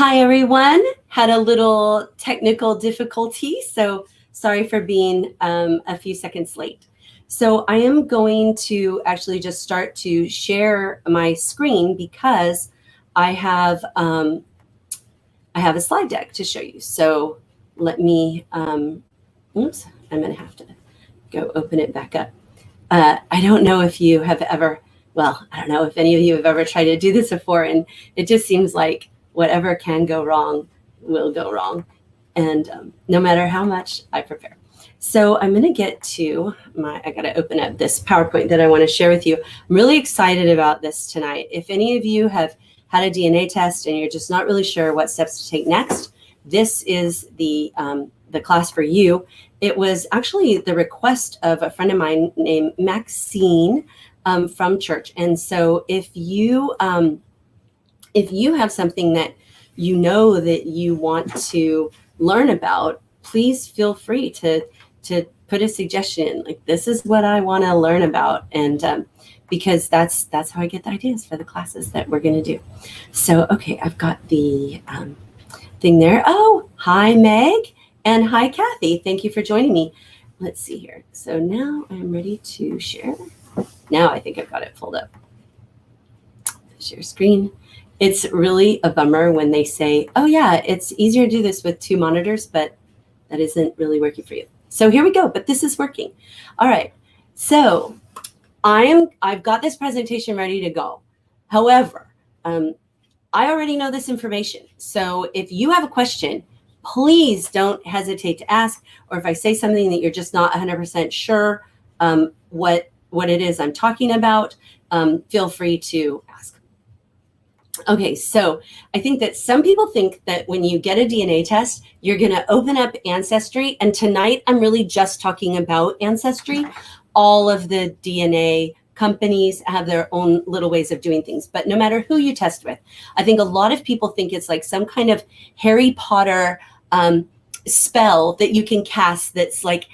Hi, everyone. Had a little technical difficulty, so sorry for being a few seconds late. So I am going to actually just start to share my screen because I have a slide deck to show you. So let me, oops, I'm going to have to go open it back up. I don't know if you have ever, well, I don't know if any of you have ever tried to do this before, and it just seems like whatever can go wrong will go wrong. And no matter how much I prepare. So I'm going to get to I got to open up this PowerPoint that I want to share with you. I'm really excited about this tonight. If any of you have had a DNA test and you're just not really sure what steps to take next, this is the class for you. It was actually the request of a friend of mine named Maxine from church. And so if you have something that you know that you want to learn about, please feel free to put a suggestion in, like, this is what I want to learn about. And because that's how I get the ideas for the classes that we're going to do. So, okay, I've got the thing there. Oh, hi, Meg. And hi, Kathy. Thank you for joining me. Let's see here. So now I'm ready to share. Now I think I've got it pulled up. Share screen. It's really a bummer when they say, oh yeah, it's easier to do this with 2 monitors, but that isn't really working for you. So here we go, but this is working. All right, so I've got this presentation ready to go. However, I already know this information. So if you have a question, please don't hesitate to ask, or if I say something that you're just not 100% sure what it is I'm talking about, feel free to ask. Okay, so I think that some people think that when you get a DNA test, you're going to open up Ancestry. And tonight, I'm really just talking about Ancestry. All of the DNA companies have their own little ways of doing things. But no matter who you test with, I think a lot of people think it's like some kind of Harry Potter spell that you can cast that's like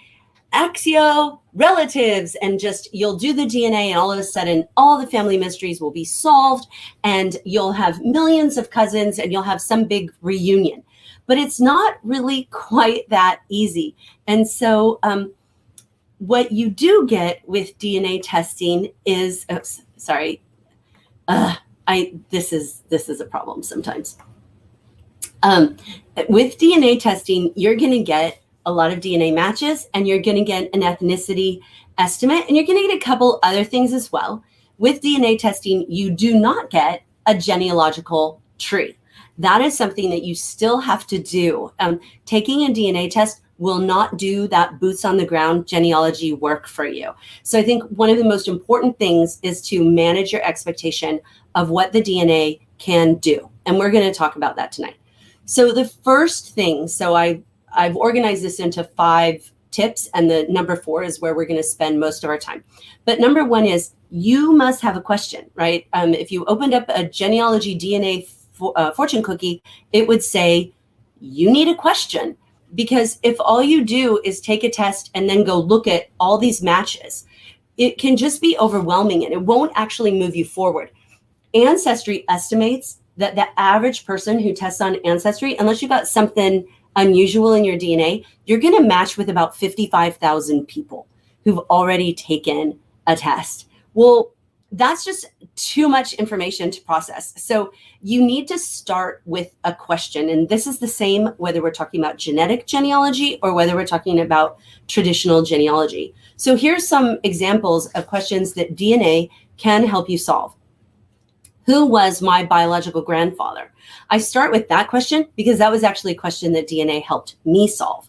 Axio relatives, and just you'll do the DNA and all of a sudden all the family mysteries will be solved and you'll have millions of cousins and you'll have some big reunion. But it's not really quite that easy. And so what you do get with DNA testing is, oops, sorry, this is a problem sometimes. With DNA testing, you're going to get a lot of DNA matches, and you're going to get an ethnicity estimate, and you're going to get a couple other things as well. With DNA testing, you do not get a genealogical tree. That is something that you still have to do. Taking a DNA test will not do that boots on the ground genealogy work for you. So I think one of the most important things is to manage your expectation of what the DNA can do. And we're going to talk about that tonight. So the first thing, so I've organized this into 5 tips, and the number 4 is where we're going to spend most of our time. But number 1 is you must have a question, right? If you opened up a genealogy DNA fortune cookie, it would say you need a question, because if all you do is take a test and then go look at all these matches, it can just be overwhelming and it won't actually move you forward. Ancestry estimates that the average person who tests on Ancestry, unless you got something unusual in your DNA, you're going to match with about 55,000 people who've already taken a test. Well, that's just too much information to process. So you need to start with a question. And this is the same whether we're talking about genetic genealogy or whether we're talking about traditional genealogy. So here's some examples of questions that DNA can help you solve. Who was my biological grandfather? I start with that question because that was actually a question that DNA helped me solve.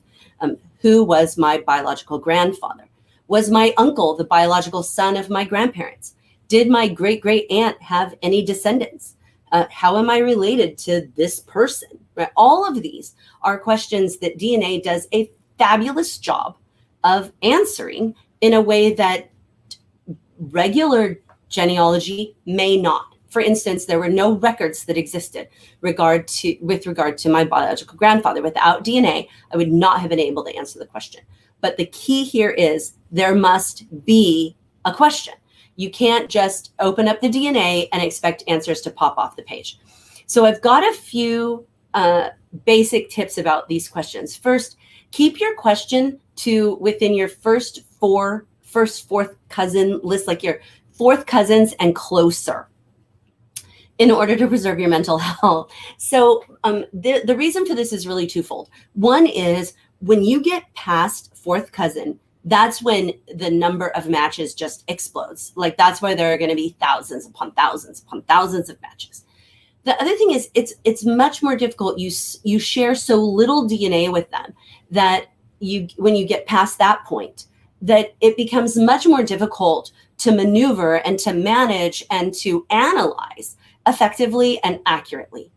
Who was my biological grandfather? Was my uncle the biological son of my grandparents? Did my great-great-aunt have any descendants? How am I related to this person? Right? All of these are questions that DNA does a fabulous job of answering in a way that regular genealogy may not. For instance, there were no records that existed with regard to my biological grandfather. Without DNA, I would not have been able to answer the question. But the key here is there must be a question. You can't just open up the DNA and expect answers to pop off the page. So I've got a few basic tips about these questions. First, keep your question to within your first fourth cousin list, like your fourth cousins and closer, in order to preserve your mental health. So the reason for this is really twofold. One is when you get past fourth cousin, that's when the number of matches just explodes. Like that's why there are going to be thousands upon thousands of matches. The other thing is it's much more difficult. You share so little DNA with them that when you get past that point, that it becomes much more difficult to maneuver and to manage and to analyze effectively and accurately.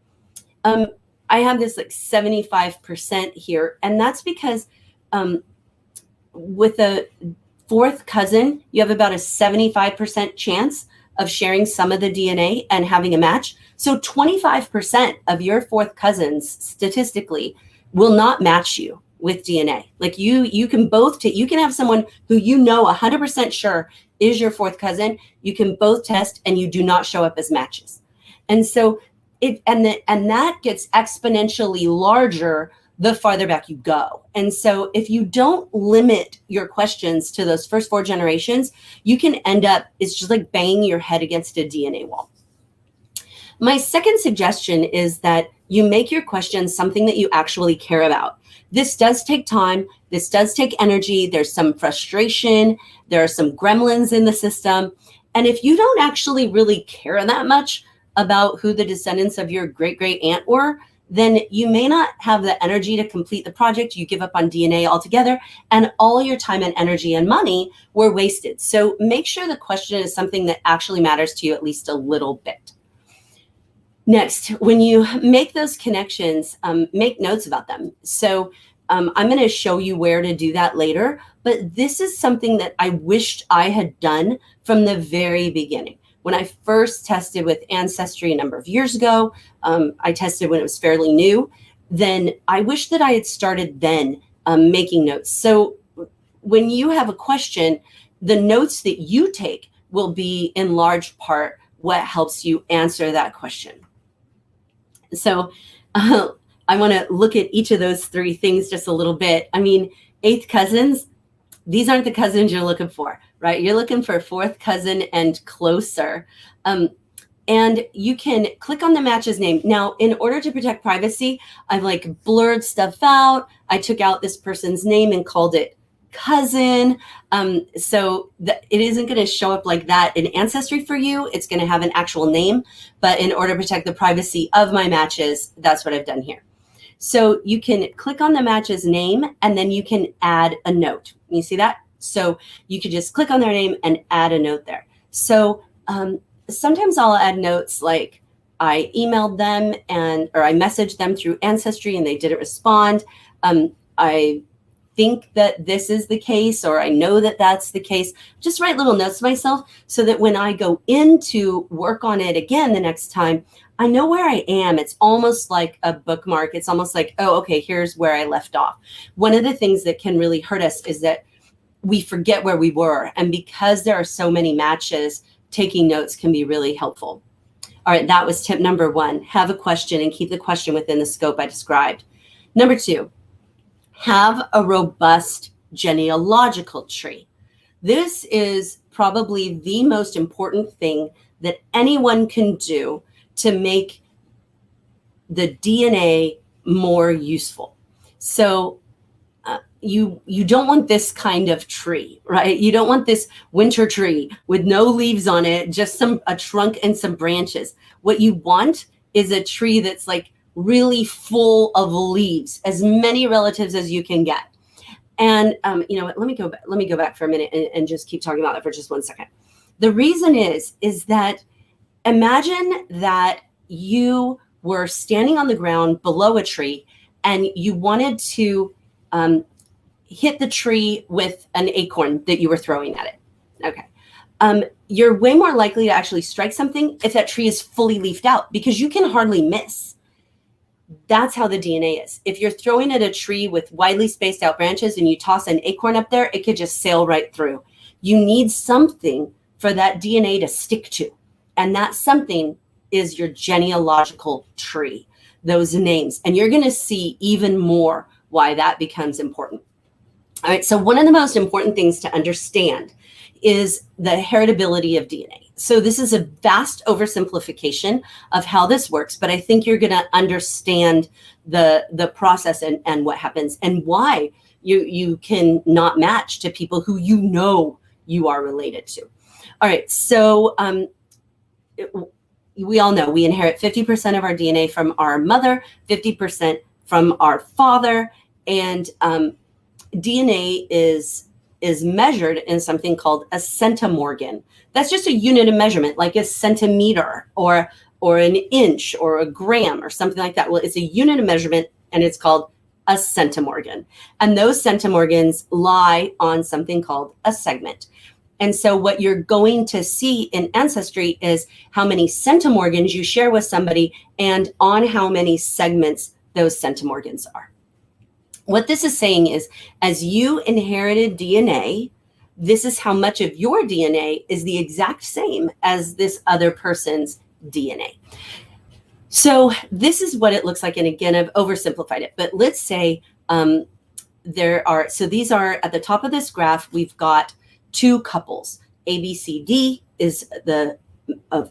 I have this like 75% here, and that's because with a fourth cousin, you have about a 75% chance of sharing some of the DNA and having a match. So 25% of your fourth cousins statistically will not match you with DNA. Like you can both you can have someone who 100% sure is your fourth cousin. You can both test and you do not show up as matches. And so that gets exponentially larger the farther back you go. And so if you don't limit your questions to those first 4 generations, you can end up, it's just like banging your head against a DNA wall. My second suggestion is that you make your questions something that you actually care about. This does take time. This does take energy. There's some frustration. There are some gremlins in the system. And if you don't actually really care that much about who the descendants of your great-great-aunt were, then you may not have the energy to complete the project. You give up on DNA altogether, and all your time and energy and money were wasted. So make sure the question is something that actually matters to you at least a little bit. Next, when you make those connections, make notes about them. So I'm going to show you where to do that later, but this is something that I wished I had done from the very beginning. When I first tested with Ancestry a number of years ago, I tested when it was fairly new, then I wish that I had started then making notes. So when you have a question, the notes that you take will be in large part what helps you answer that question. So I want to look at each of those 3 things just a little bit. I mean, 8th cousins, these aren't the cousins you're looking for, right? You're looking for 4th cousin and closer. And you can click on the match's name. Now, in order to protect privacy, I've like blurred stuff out. I took out this person's name and called it cousin. So it isn't going to show up like that in Ancestry for you. It's going to have an actual name. But in order to protect the privacy of my matches, that's what I've done here. So you can click on the match's name and then you can add a note. You see that? So you could just click on their name and add a note there. So sometimes I'll add notes like I emailed them or I messaged them through Ancestry and they didn't respond. I think that this is the case, or I know that that's the case. Just write little notes to myself so that when I go in to work on it again the next time, I know where I am. It's almost like a bookmark. It's almost like, oh, okay, here's where I left off. One of the things that can really hurt us is that we forget where we were. And because there are so many matches, taking notes can be really helpful. All right, that was tip number 1. Have a question and keep the question within the scope I described. Number 2, have a robust genealogical tree. This is probably the most important thing that anyone can do to make the DNA more useful. So you don't want this kind of tree, right? You don't want this winter tree with no leaves on it, just a trunk and some branches. What you want is a tree that's like really full of leaves, as many relatives as you can get. And you know what, let me go back for a minute and just keep talking about that for just 1 second. The reason is that imagine that you were standing on the ground below a tree and you wanted to hit the tree with an acorn that you were throwing at it. Okay. You're way more likely to actually strike something if that tree is fully leafed out, because you can hardly miss. That's how the DNA is. If you're throwing at a tree with widely spaced out branches and you toss an acorn up there, it could just sail right through. You need something for that DNA to stick to. And that something is your genealogical tree. those names. And you're going to see even more why that becomes important. All right, so one of the most important things to understand is the heritability of DNA. So this is a vast oversimplification of how this works, but I think you're going to understand the process and what happens and why you can not match to people who you know you are related to. All right, so we all know we inherit 50% of our DNA from our mother, 50% from our father, and DNA is measured in something called a centimorgan. That's just a unit of measurement, like a centimeter or an inch or a gram or something like that. Well, it's a unit of measurement, and it's called a centimorgan. And those centimorgans lie on something called a segment. And so what you're going to see in Ancestry is how many centimorgans you share with somebody and on how many segments those centimorgans are. What this is saying is, as you inherited DNA, this is how much of your DNA is the exact same as this other person's DNA. So this is what it looks like. And again, I've oversimplified it, but let's say so these are at the top of this graph, we've got two couples. A, B, C, D is the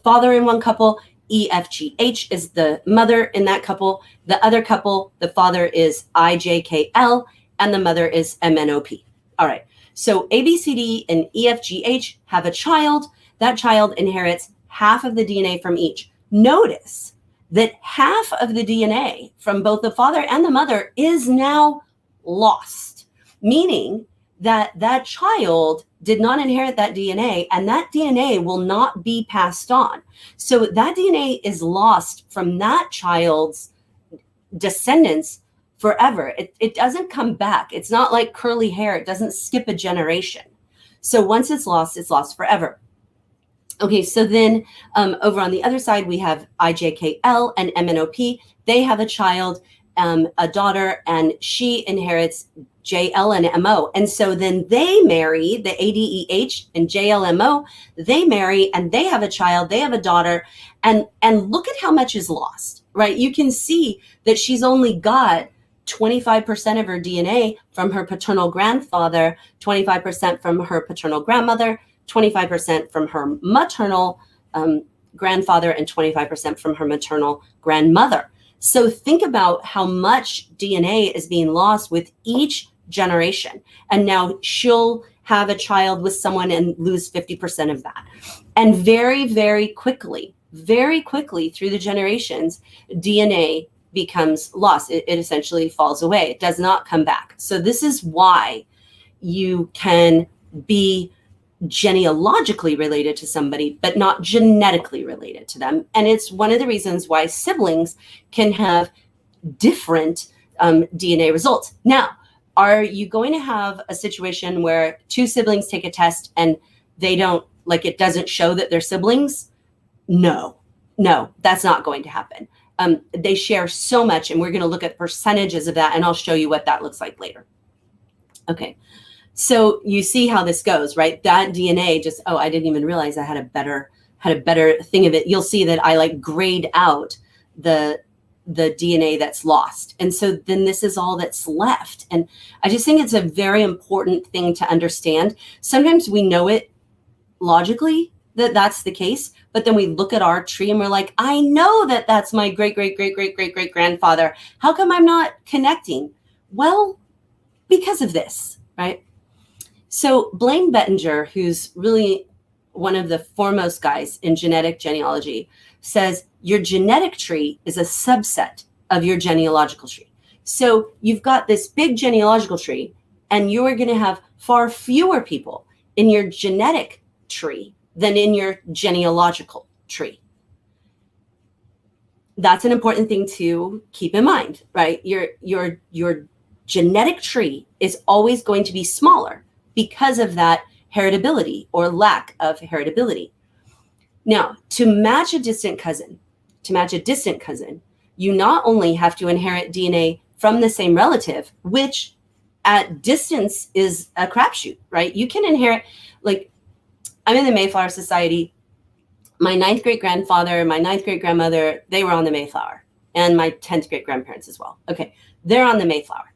father in one couple. E, F, G, H is the mother in that couple. The other couple, the father is I, J, K, L, and the mother is M, N, O, P. All right. So A, B, C, D, and E, F, G, H have a child. That child inherits half of the DNA from each. Notice that half of the DNA from both the father and the mother is now lost, meaning that that child did not inherit that DNA, and that DNA will not be passed on. So that DNA is lost from that child's descendants forever. It doesn't come back. It's not like curly hair. It doesn't skip a generation. So once it's lost forever. Okay, so then over on the other side, we have IJKL and MNOP. They have a child, a daughter, and she inherits JL and MO. And so then they marry, the ADEH and JLMO, they marry and they have a child, they have a daughter, and look at how much is lost, right? You can see that she's only got 25% of her DNA from her paternal grandfather, 25% from her paternal grandmother, 25% from her maternal grandfather, and 25% from her maternal grandmother. So think about how much DNA is being lost with each generation. And now she'll have a child with someone and lose 50% of that. And very, very quickly through the generations, DNA becomes lost. It essentially falls away. It does not come back. So this is why you can be genealogically related to somebody, but not genetically related to them. And it's one of the reasons why siblings can have different DNA results. Now, are you going to have a situation where two siblings take a test and they don't, like, it doesn't show that they're siblings? No, that's not going to happen. They share so much, and we're going to look at percentages of that, and I'll show you what that looks like later. Okay. So you see how this goes, right? That DNA just, I didn't even realize I had a better thing of it. You'll see that I like grayed out the DNA that's lost. And so then this is all that's left. And I just think it's a very important thing to understand. Sometimes we know it logically that that's the case, but then we look at our tree and we're like, I know that that's my great, great, great, great, great, great grandfather. How come I'm not connecting? Well, because of this, right? So Blaine Bettinger, who's really one of the foremost guys in genetic genealogy, says your genetic tree is a subset of your genealogical tree. So you've got this big genealogical tree, and you're going to have far fewer people in your genetic tree than in your genealogical tree. That's an important thing to keep in mind, right? Your genetic tree is always going to be smaller because of that heritability or lack of heritability. Now, to match a distant cousin, you not only have to inherit DNA from the same relative, which at distance is a crapshoot, right? You can inherit, like, I'm in the Mayflower Society. My 9th great grandfather, my 9th great grandmother, they were on the Mayflower. and my 10th great grandparents as well. Okay, they're on the Mayflower.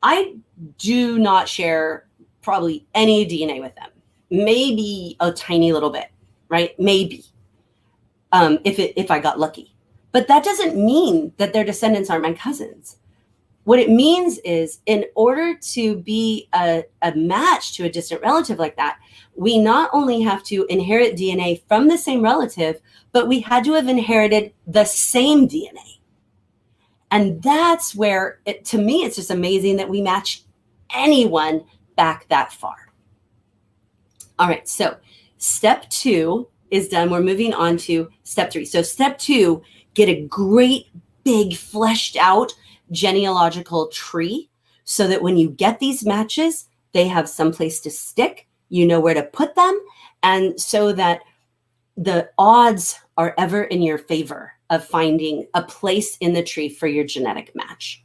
I do not share probably any DNA with them. Maybe a tiny little bit, right? Maybe, if I got lucky. But that doesn't mean that their descendants aren't my cousins. What it means is, in order to be a match to a distant relative like that, we not only have to inherit DNA from the same relative, but we had to have inherited the same DNA. And that's where, to me, it's just amazing that we match anyone back that far. All right, so step 2 is done. We're moving on to step 3. So step 2, get a great big fleshed out genealogical tree so that when you get these matches, they have someplace to stick, you know where to put them, and so that the odds are ever in your favor of finding a place in the tree for your genetic match.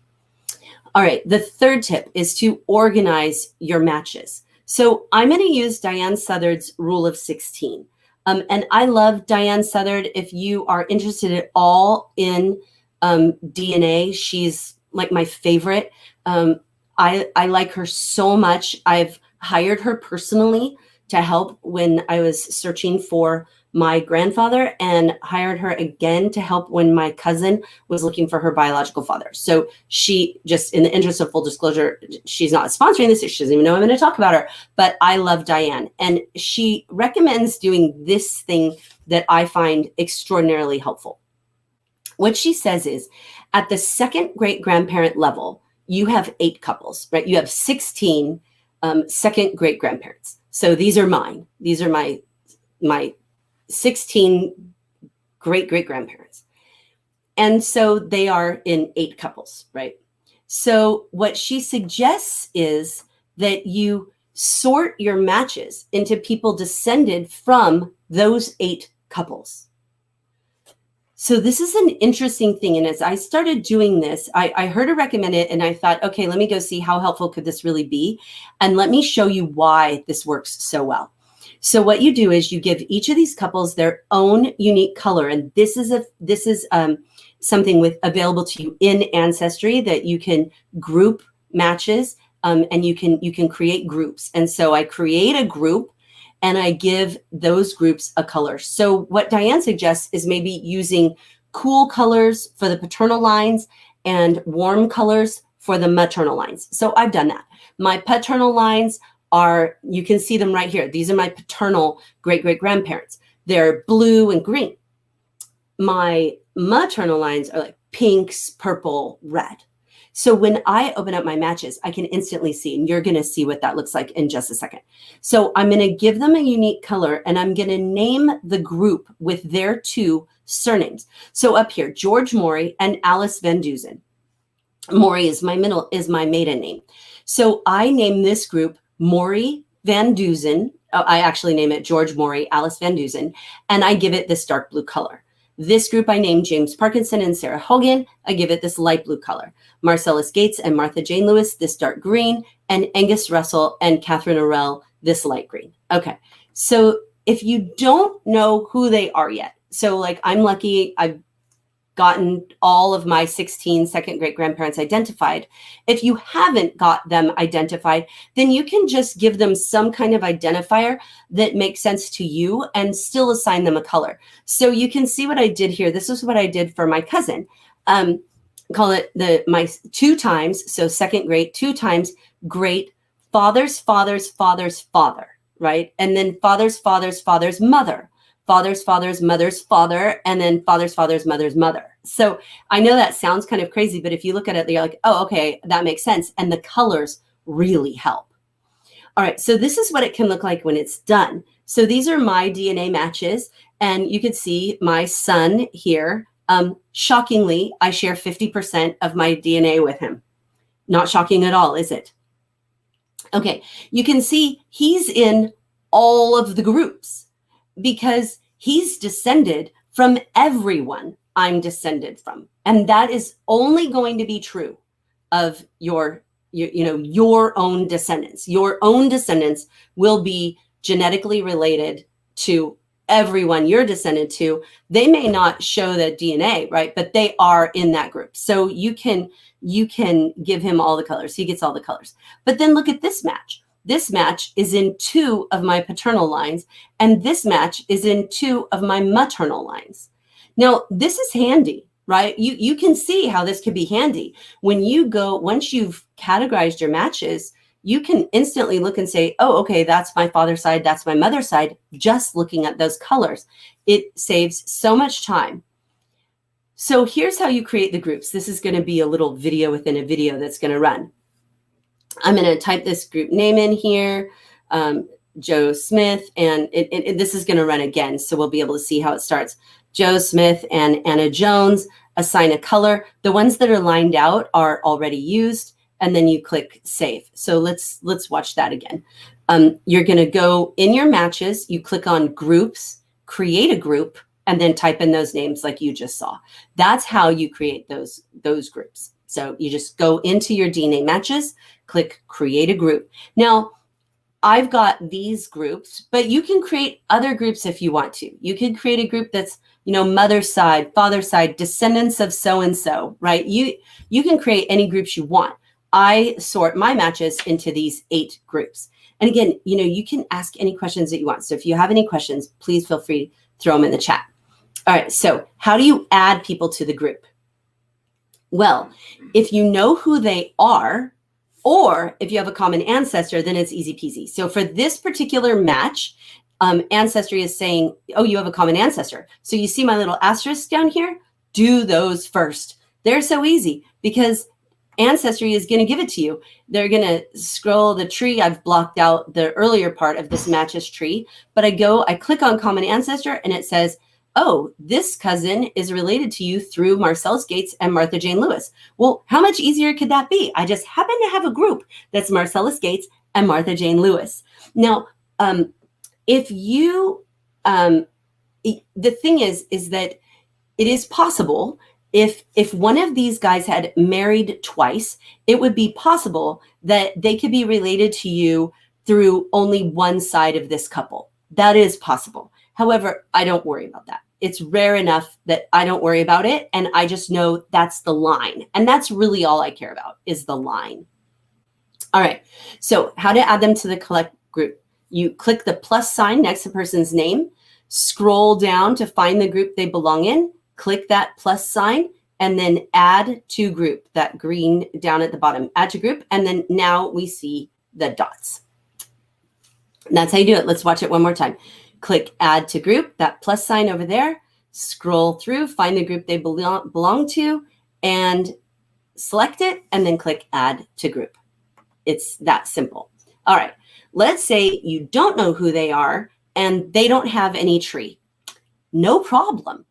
All right, the third tip is to organize your matches. So I'm going to use Diane Southard's rule of 16. And I love Diane Southard. If you are interested at all in DNA, she's like my favorite. I like her so much. I've hired her personally to help when I was searching for my grandfather, and hired her again to help when my cousin was looking for her biological father. So she, just in the interest of full disclosure, she's not sponsoring this. She doesn't even know I'm going to talk about her, but I love Diane. And she recommends doing this thing that I find extraordinarily helpful. What she says is, at the second great grandparent level, you have 8 couples, right? You have 16 second great grandparents. So these are mine. These are my 16 great great grandparents. And so they are in 8 couples, right? So what she suggests is that you sort your matches into people descended from those 8 couples. So this is an interesting thing. And as I started doing this, I heard her recommend it, and I thought, okay, let me go see how helpful could this really be. And let me show you why this works so well. So what you do is you give each of these couples their own unique color. And this is something available to you in Ancestry, that you can group matches, and you can create groups. And so I create a group and I give those groups a color. So what Diane suggests is maybe using cool colors for the paternal lines and warm colors for the maternal lines. So I've done that. My paternal lines are, you can see them right here. These are my paternal great-great-grandparents. They're blue and green. My maternal lines are like pinks, purple, red. So when I open up my matches, I can instantly see, and you're going to see what that looks like in just a second. So I'm going to give them a unique color, and I'm going to name the group with their 2 surnames. So up here, George Morey and Alice Van Duzen. Morey is my maiden name. So I name this group Morey Van Duzen. I actually name it George Morey, Alice Van Duzen, and I give it this dark blue color. This group I named James Parkinson and Sarah Hogan. I give it this light blue color. Marcellus Gates and Martha Jane Lewis, this dark green, and Angus Russell and Catherine Orell, this light green. Okay, so if you don't know who they are yet, so like I'm lucky, I've gotten all of my 16 second great grandparents identified. If you haven't got them identified, then you can just give them some kind of identifier that makes sense to you and still assign them a color. So you can see what I did here. This is what I did for my cousin. Call it my 2 times, so second great, 2 times great father's father's father's father, right? And then father's father's father's mother. Father's father's mother's father, and then father's father's mother's mother. So I know that sounds kind of crazy, but if you look at it, you're like, oh, okay, that makes sense. And the colors really help. All right, so this is what it can look like when it's done. So these are my DNA matches, and you can see my son here. Shockingly, I share 50% of my DNA with him. Not shocking at all, is it? Okay, you can see he's in all of the groups, because he's descended from everyone I'm descended from. And that is only going to be true of your own descendants. Your own descendants will be genetically related to everyone you're descended to, they may not show the DNA, right? But they are in that group. So you can give him all the colors. He gets all the colors. But then look at this match. This match is in 2 of my paternal lines, and this match is in 2 of my maternal lines. Now, this is handy, right? You can see how this could be handy. When you go, once you've categorized your matches, you can instantly look and say, oh, okay, that's my father's side, that's my mother's side, just looking at those colors. It saves so much time. So here's how you create the groups. This is going to be a little video within a video that's going to run. I'm going to type this group name in here, Joe Smith, and this is going to run again, so we'll be able to see how it starts. Joe Smith and Anna Jones, assign a color. The ones that are lined out are already used, and then you click save. So let's watch that again. You're going to go in your matches, you click on groups, create a group, and then type in those names like you just saw. That's how you create those groups. So you just go into your DNA matches, click create a group. Now, I've got these groups, but you can create other groups if you want to. You can create a group that's, mother's side, father's side, descendants of so-and-so, right? You can create any groups you want. I sort my matches into these 8 groups. And again, you can ask any questions that you want. So if you have any questions, please feel free to throw them in the chat. All right, so how do you add people to the group? Well, if you know who they are, or if you have a common ancestor, then it's easy peasy. So for this particular match, Ancestry is saying, oh, you have a common ancestor. So you see my little asterisk down here? Do those first. They're so easy because Ancestry is going to give it to you. They're going to scroll the tree. I've blocked out the earlier part of this matches tree, but I click on common ancestor and it says, oh, this cousin is related to you through Marcellus Gates and Martha Jane Lewis. Well, how much easier could that be? I just happen to have a group that's Marcellus Gates and Martha Jane Lewis. Now, if you, the thing is that it is possible if one of these guys had married twice, it would be possible that they could be related to you through only one side of this couple. That is possible. However, I don't worry about that. It's rare enough that I don't worry about it. And I just know that's the line. And that's really all I care about is the line. All right. So how to add them to the collect group. You click the plus sign next to the person's name, scroll down to find the group they belong in, click that plus sign, and then add to group, that green down at the bottom, add to group. And then now we see the dots. And that's how you do it. Let's watch it one more time. Click add to group, that plus sign over there, scroll through, find the group they belong to, and select it, and then click add to group. It's that simple. All right, let's say you don't know who they are and they don't have any tree. No problem.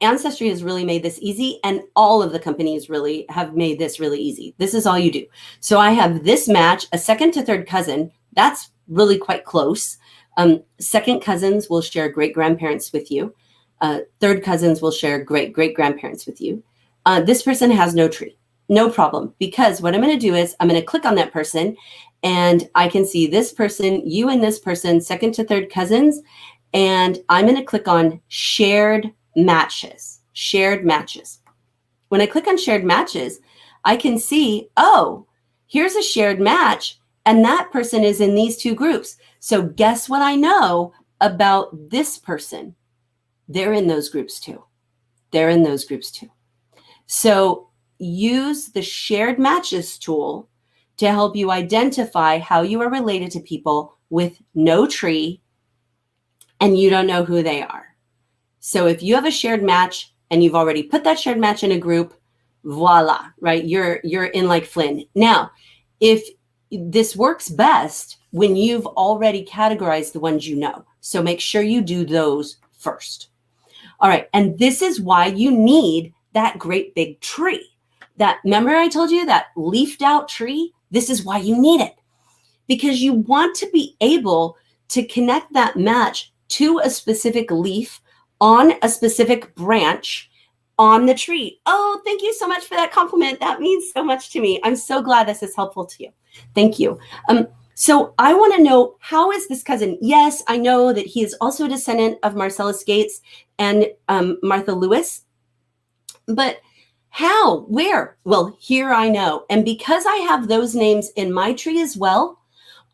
Ancestry has really made this easy, and all of the companies really have made this really easy. This is all you do. So I have this match, a second to third cousin. That's really quite close. Second cousins will share great-grandparents with you. Third cousins will share great-great-grandparents with you. This person has no tree. No problem, because what I'm going to do is I'm going to click on that person, and I can see this person, you and this person, second to third cousins, and I'm going to click on shared matches. Shared matches. When I click on shared matches, I can see, oh, here's a shared match, and that person is in these 2 groups. So guess what I know about this person? They're in those groups too. They're in those groups too. So use the shared matches tool to help you identify how you are related to people with no tree and you don't know who they are. So if you have a shared match and you've already put that shared match in a group, voila, right? You're in like Flynn. Now, if this works best when you've already categorized the ones you know. So make sure you do those first. All right. And this is why you need that great big tree. Remember I told you that leafed out tree? This is why you need it. Because you want to be able to connect that match to a specific leaf on a specific branch on the tree. Oh, thank you so much for that compliment. That means so much to me. I'm so glad this is helpful to you. Thank you. So I want to know, how is this cousin? Yes, I know that he is also a descendant of Marcellus Gates and Martha Lewis, but how? Where? Well, here I know. And because I have those names in my tree as well,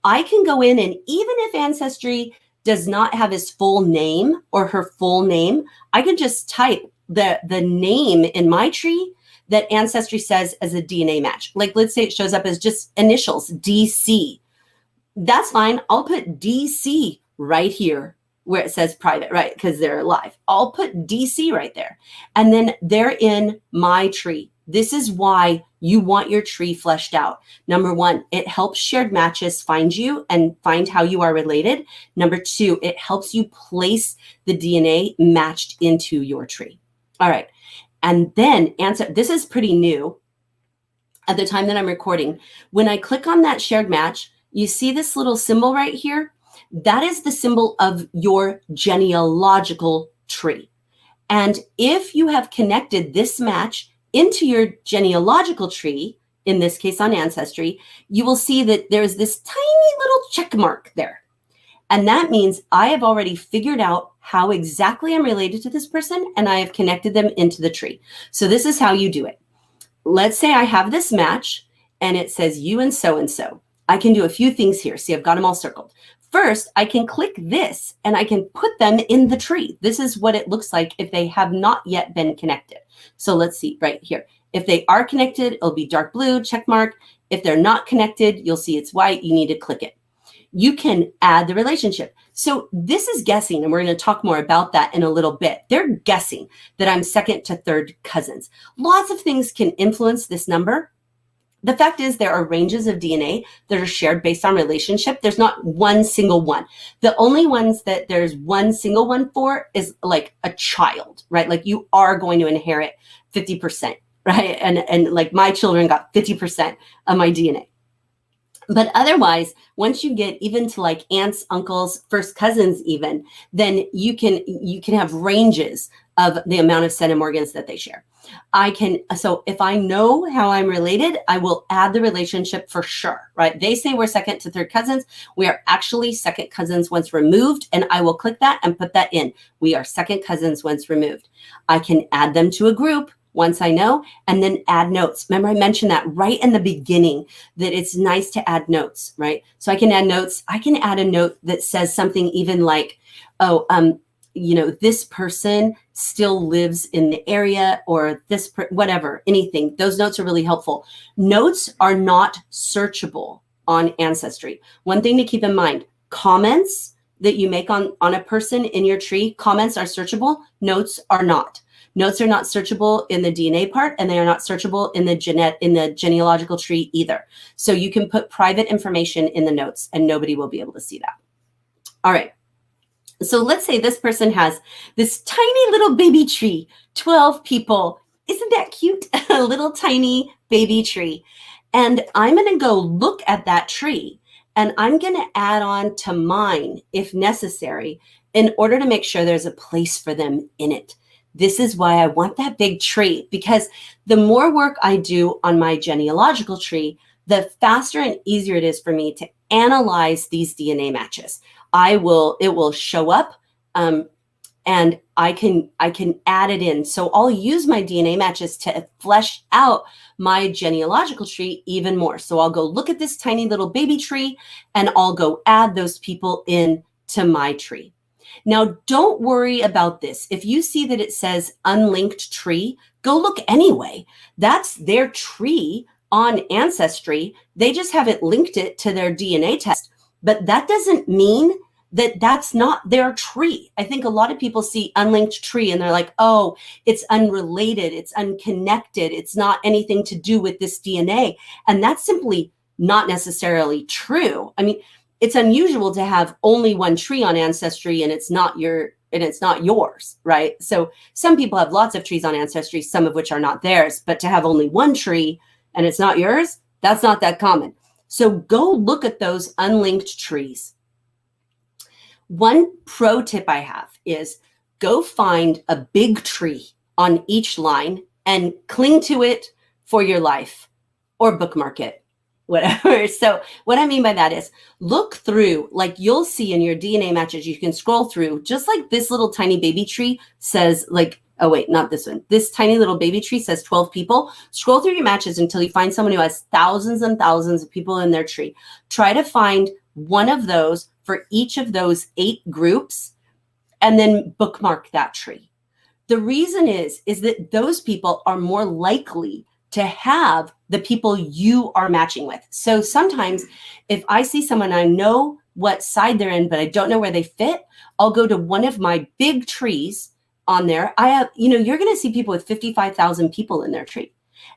I can go in, and even if Ancestry does not have his full name or her full name, I can just type the name in my tree that Ancestry says as a DNA match. Like, let's say it shows up as just initials, DC. That's fine. I'll put DC right here where it says private, right? Because they're alive. I'll put DC right there. And then they're in my tree. This is why you want your tree fleshed out. Number one, it helps shared matches find you and find how you are related. Number two, it helps you place the DNA matched into your tree. All right. And then this is pretty new at the time that I'm recording. When I click on that shared match, you see this little symbol right here? That is the symbol of your genealogical tree. And if you have connected this match into your genealogical tree, in this case on Ancestry, you will see that there's this tiny little check mark there. And that means I have already figured out how exactly I'm related to this person, and I have connected them into the tree. So this is how you do it. Let's say I have this match and it says you and so. I can do a few things here. See, I've got them all circled. First, I can click this and I can put them in the tree. This is what it looks like if they have not yet been connected. So let's see right here. If they are connected, it'll be dark blue, check mark. If they're not connected, you'll see it's white. You need to click it. You can add the relationship. So this is guessing, and we're going to talk more about that in a little bit. They're guessing that I'm second to third cousins. Lots of things can influence this number. The fact is, there are ranges of DNA that are shared based on relationship. There's not one single one. The only ones that there's one single one for is like a child, right? Like you are going to inherit 50%, right? And like my children got 50% of my DNA. But otherwise, once you get even to like aunts, uncles, first cousins even, then you can have ranges of the amount of centimorgans that they share. So if I know how I'm related, I will add the relationship for sure, right? They say we're second to third cousins. We are actually second cousins once removed, and I will click that and put that in. We are second cousins once removed. I can add them to a group once I know, and then add notes. Remember, I mentioned that right in the beginning, that it's nice to add notes, right? So I can add notes. I can add a note that says something even like, this person still lives in the area, or whatever, anything. Those notes are really helpful. Notes are not searchable on Ancestry. One thing to keep in mind, comments that you make on a person in your tree, comments are searchable. Notes are not. Notes are not searchable in the DNA part, and they are not searchable in the genealogical tree either. So you can put private information in the notes and nobody will be able to see that. All right. So let's say this person has this tiny little baby tree, 12 people. Isn't that cute? A little tiny baby tree. And I'm going to go look at that tree and I'm going to add on to mine if necessary in order to make sure there's a place for them in it. This is why I want that big tree, because the more work I do on my genealogical tree, the faster and easier it is for me to analyze these DNA matches. It will show up and I can add it in. So I'll use my DNA matches to flesh out my genealogical tree even more. So I'll go look at this tiny little baby tree and I'll go add those people in to my tree. Now, don't worry about this. If you see that it says Unlinked Tree, go look anyway. That's their tree on Ancestry. They just haven't linked it to their DNA test. But that doesn't mean that that's not their tree. I think a lot of people see Unlinked Tree and they're like, oh, it's unrelated, it's unconnected, it's not anything to do with this DNA. And that's simply not necessarily true. I mean, it's unusual to have only one tree on Ancestry and it's not yours, right? So some people have lots of trees on Ancestry, some of which are not theirs, but to have only one tree and it's not yours, that's not that common. So go look at those unlinked trees. One pro tip I have is go find a big tree on each line and cling to it for your life or bookmark it. whatever. So what I mean by that is look through, like you'll see in your DNA matches, you can scroll through, just like this little tiny baby tree says like, oh wait, not this one. This tiny little baby tree says 12 people. Scroll through your matches until you find someone who has thousands and thousands of people in their tree. Try to find one of those for each of those 8 groups and then bookmark that tree. The reason is that those people are more likely to have the people you are matching with. So sometimes if I see someone, I know what side they're in, but I don't know where they fit, I'll go to one of my big trees on there. I have, you're going to see people with 55,000 people in their tree.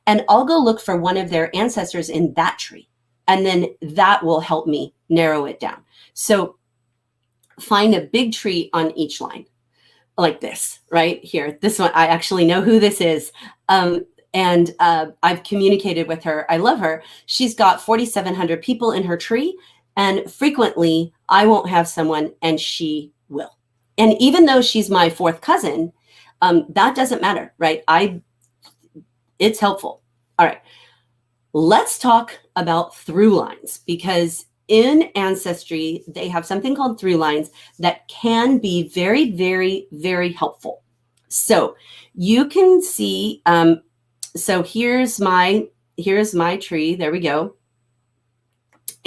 And I'll go look for one of their ancestors in that tree. And then that will help me narrow it down. So find a big tree on each line. Like this right here. This one, I actually know who this is. And I've communicated with her. I love her. She's got 4,700 people in her tree. And frequently I won't have someone and she will. And even though she's my 4th cousin, that doesn't matter, right? It's helpful. All right. Let's talk about through lines, because in Ancestry, they have something called through lines that can be very, very, very helpful. So you can see, so here's my tree. There we go.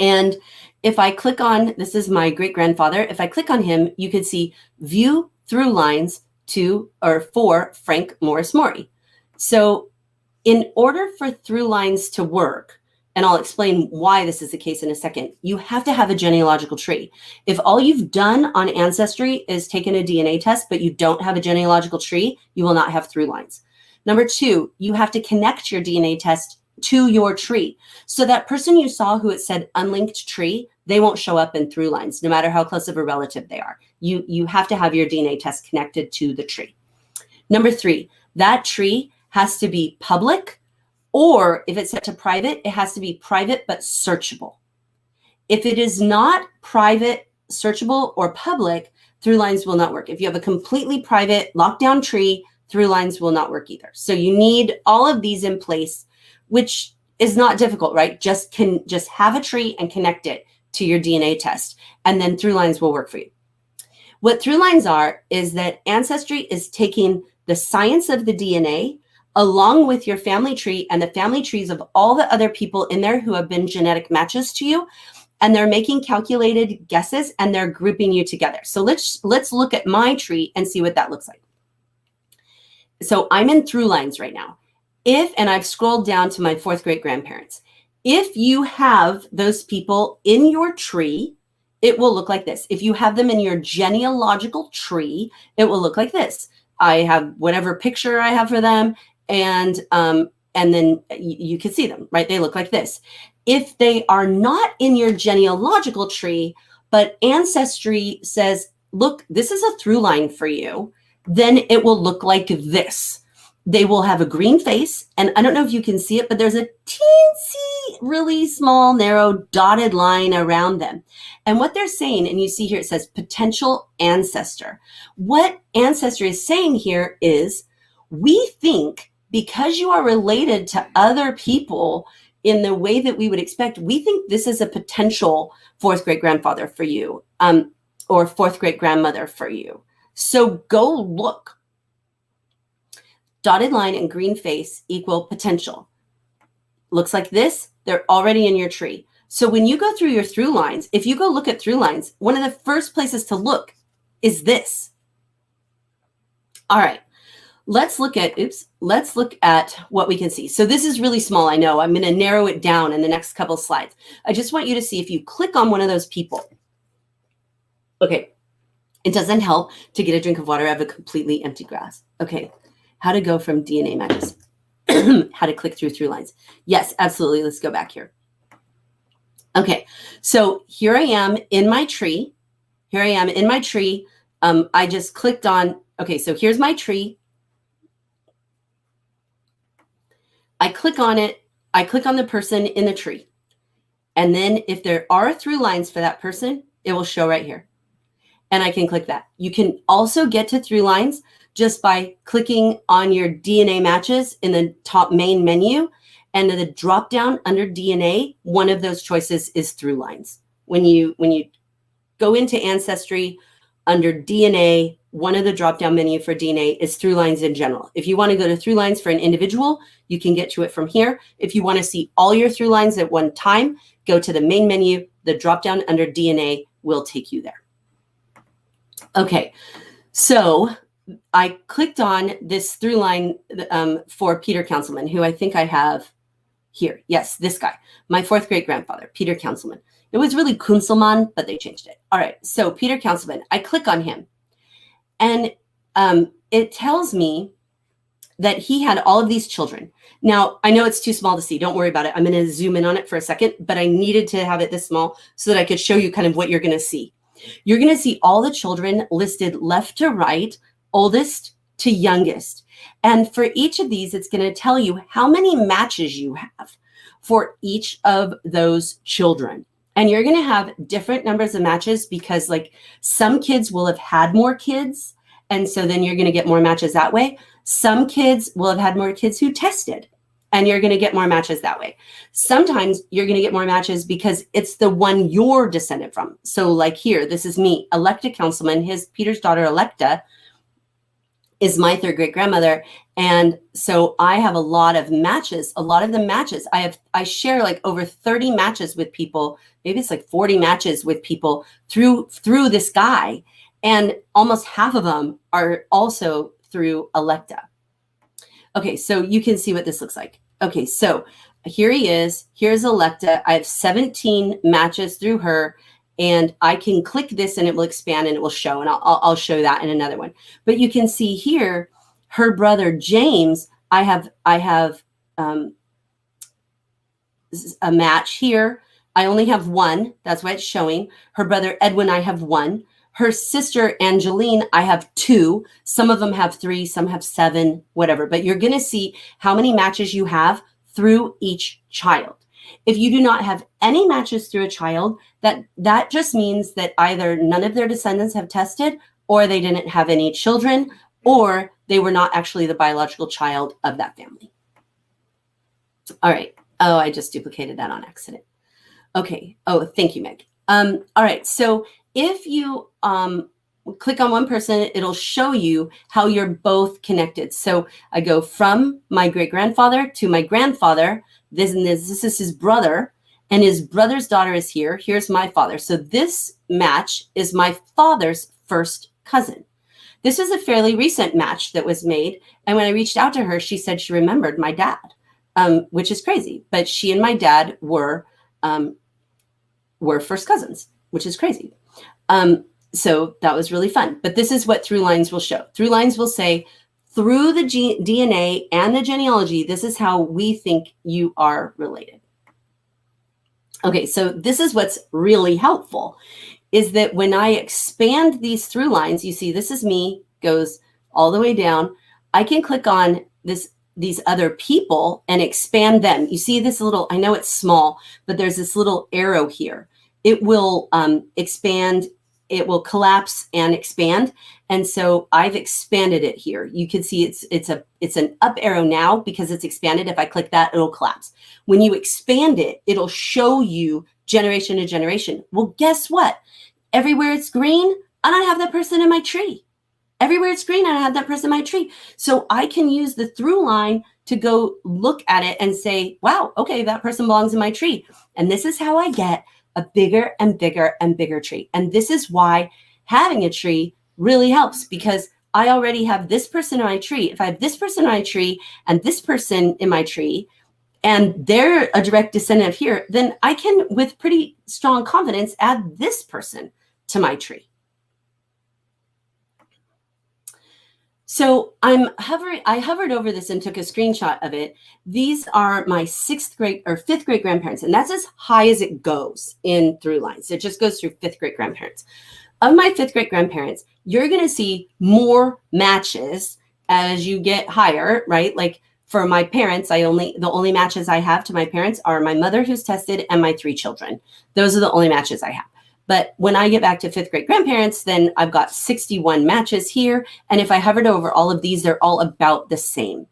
And if I click on, this is my great grandfather. If I click on him, you can see view through lines for Frank Morris Maury. So in order for through lines to work, and I'll explain why this is the case in a second, you have to have a genealogical tree. If all you've done on Ancestry is taken a DNA test, but you don't have a genealogical tree, you will not have through lines. Number 2, you have to connect your DNA test to your tree. So that person you saw who it said Unlinked Tree, they won't show up in through lines, no matter how close of a relative they are. You have to have your DNA test connected to the tree. Number 3, that tree has to be public, or if it's set to private, it has to be private but searchable. If it is not private, searchable, or public, through lines will not work. If you have a completely private lockdown tree, through lines will not work either. So you need all of these in place, which is not difficult, right? Just have a tree and connect it to your DNA test, and then through lines will work for you. What through lines are is that Ancestry is taking the science of the DNA along with your family tree and the family trees of all the other people in there who have been genetic matches to you, and they're making calculated guesses and they're grouping you together. So let's look at my tree and see what that looks like. So I'm in through lines right now. And I've scrolled down to my 4th great grandparents. If you have those people in your tree, it will look like this. If you have them in your genealogical tree, it will look like this. I have whatever picture I have for them, and then you can see them, right? They look like this. If they are not in your genealogical tree, but Ancestry says, look, this is a through line for you, then it will look like this. They will have a green face, and I don't know if you can see it, but there's a teensy, really small, narrow dotted line around them. And what they're saying, and you see here, it says potential ancestor. What Ancestor is saying here is, we think because you are related to other people in the way that we would expect, we think this is a potential 4th great grandfather for you, or 4th great grandmother for you. So go look. Dotted line and green face equal potential. Looks like this, they're already in your tree. So when you go through your through lines, if you go look at through lines, one of the first places to look is this. All right, let's look at what we can see. So this is really small, I know. I'm gonna narrow it down in the next couple slides. I just want you to see if you click on one of those people. Okay, it doesn't help to get a drink of water. I have a completely empty glass. Okay. How to go from DNA matches, how to click through lines. Yes, absolutely. Let's go back here. Okay, so here I am in my tree. I just clicked on, okay, so here's my tree. I click on it. I click on the person in the tree. And then if there are through lines for that person, it will show right here. And I can click that. You can also get to through lines just by clicking on your DNA matches in the top main menu And the drop down under DNA, one of those choices is Throughlines. When you go into Ancestry, under DNA, one of the drop-down menu for DNA is Throughlines in general. If you want to go to Throughlines for an individual, you can get to it from here. If you want to see all your Throughlines at one time, go to the main menu. The drop-down under DNA will take you there. Okay, so I clicked on this Throughline for Peter Councilman, who I think I have here. Yes, this guy, my fourth great grandfather, Peter Councilman. It was really Councilman, but they changed it. All right, so Peter Councilman, I click on him, and it tells me that he had all of these children. Now, I know it's too small to see. Don't worry about it. I'm going to zoom in on it for a second, but I needed to have it this small so that I could show you kind of what you're going to see. You're going to see all the children listed left to right, oldest to youngest. And for each of these, it's going to tell you how many matches you have for each of those children. And you're going to have different numbers of matches because like some kids will have had more kids. And so then you're going to get more matches that way. Some kids will have had more kids who tested and you're going to get more matches that way. Sometimes you're going to get more matches because it's the one you're descended from. So like here, this is me, Electa Councilman, Peter's daughter, Electa, is my third great grandmother. And so I have a lot of matches, a lot of the matches. I share like over 30 matches with people. Maybe it's like 40 matches with people through this guy. And almost half of them are also through Electa. Okay, so you can see what this looks like. Okay, so here he is. Here's Electa. I have 17 matches through her. And I can click this and it will expand and it will show. And I'll show that in another one. But you can see here, her brother James, I have a match here. I only have one. That's why it's showing. Her brother Edwin, I have one. Her sister Angeline, I have two. Some of them have 3, some have 7, whatever. But you're going to see how many matches you have through each child. If you do not have any matches through a child, that just means that either none of their descendants have tested, or they didn't have any children, or they were not actually the biological child of that family. All right. Oh, I just duplicated that on accident. Okay. Oh, thank you, Meg. All right. So if you click on one person, it'll show you how you're both connected. So I go from my great-grandfather to my grandfather. This is his brother, and his brother's daughter is here. Here's my father. So this match is my father's first cousin. This was a fairly recent match that was made. And when I reached out to her, she said she remembered my dad, which is crazy. But she and my dad were first cousins, which is crazy. So that was really fun. But this is what Throughlines will show. Throughlines will say, through the DNA and the genealogy, this is how we think you are related. Okay, so this is what's really helpful, is that when I expand these Throughlines, you see this is me, goes all the way down. I can click on these other people and expand them. You see this little, I know it's small, but there's this little arrow here. It will expand, it will collapse and expand. And so I've expanded it here. You can see it's an up arrow now because it's expanded. If I click that, it'll collapse. When you expand it, it'll show you generation to generation. Well, guess what? Everywhere it's green, I don't have that person in my tree. Everywhere it's green, I don't have that person in my tree. So I can use the through line to go look at it and say, wow, okay, that person belongs in my tree. And this is how I get a bigger and bigger and bigger tree. And this is why having a tree really helps, because I already have this person in my tree. If I have this person in my tree and this person in my tree, and they're a direct descendant of here, then I can, with pretty strong confidence, add this person to my tree. So I hovered over this and took a screenshot of it. These are my 5th great grandparents, and that's as high as it goes in Throughlines. It just goes through 5th great grandparents. Of my 5th great grandparents, you're going to see more matches as you get higher, right? Like for my parents, the only matches I have to my parents are my mother who's tested and my 3 children. Those are the only matches I have. But when I get back to 5th great grandparents, then I've got 61 matches here. And if I hovered over all of these, they're all about the same.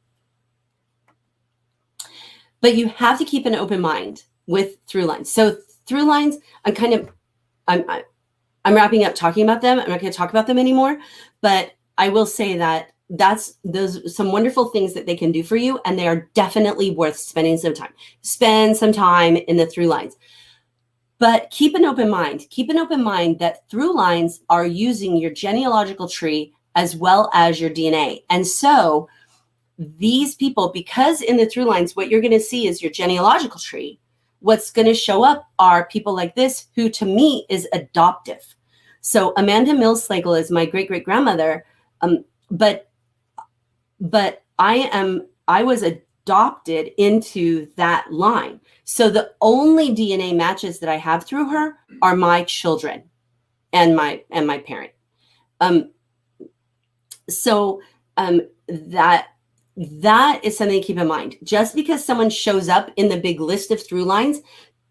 But you have to keep an open mind with Throughlines. So Throughlines, I'm wrapping up talking about them. I'm not going to talk about them anymore, but I will say that those some wonderful things that they can do for you, and they are definitely worth spending some time. Spend some time in the Throughlines. But keep an open mind. Keep an open mind that Throughlines are using your genealogical tree as well as your DNA. And so these people, because in the Throughlines, what you're going to see is your genealogical tree. What's going to show up are people like this, who to me is adoptive. So Amanda Mills Slagle is my great-great-grandmother, but I was adopted into that line. So the only DNA matches that I have through her are my children and my parent. That is something to keep in mind. Just because someone shows up in the big list of Throughlines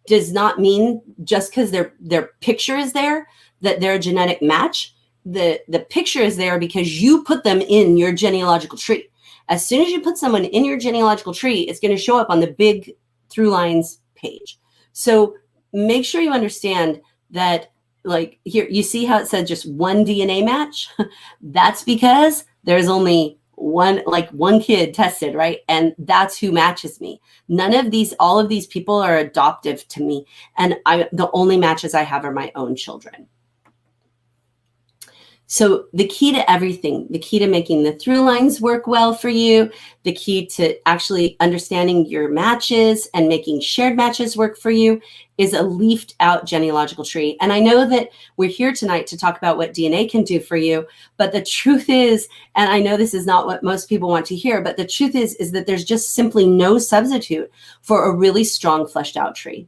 does not mean, just because their picture is there, that they're a genetic match. The picture is there because you put them in your genealogical tree. As soon as you put someone in your genealogical tree, it's going to show up on the big Throughlines page. So make sure you understand that, like here, you see how it said just one DNA match? That's because there's only one kid tested, right? And that's who matches me. All of these people are adoptive to me. And the only matches I have are my own children. So the key to everything, the key to making the Throughlines work well for you, the key to actually understanding your matches and making shared matches work for you is a leafed out genealogical tree. And I know that we're here tonight to talk about what DNA can do for you, but the truth is, and I know this is not what most people want to hear, but the truth is that there's just simply no substitute for a really strong fleshed out tree.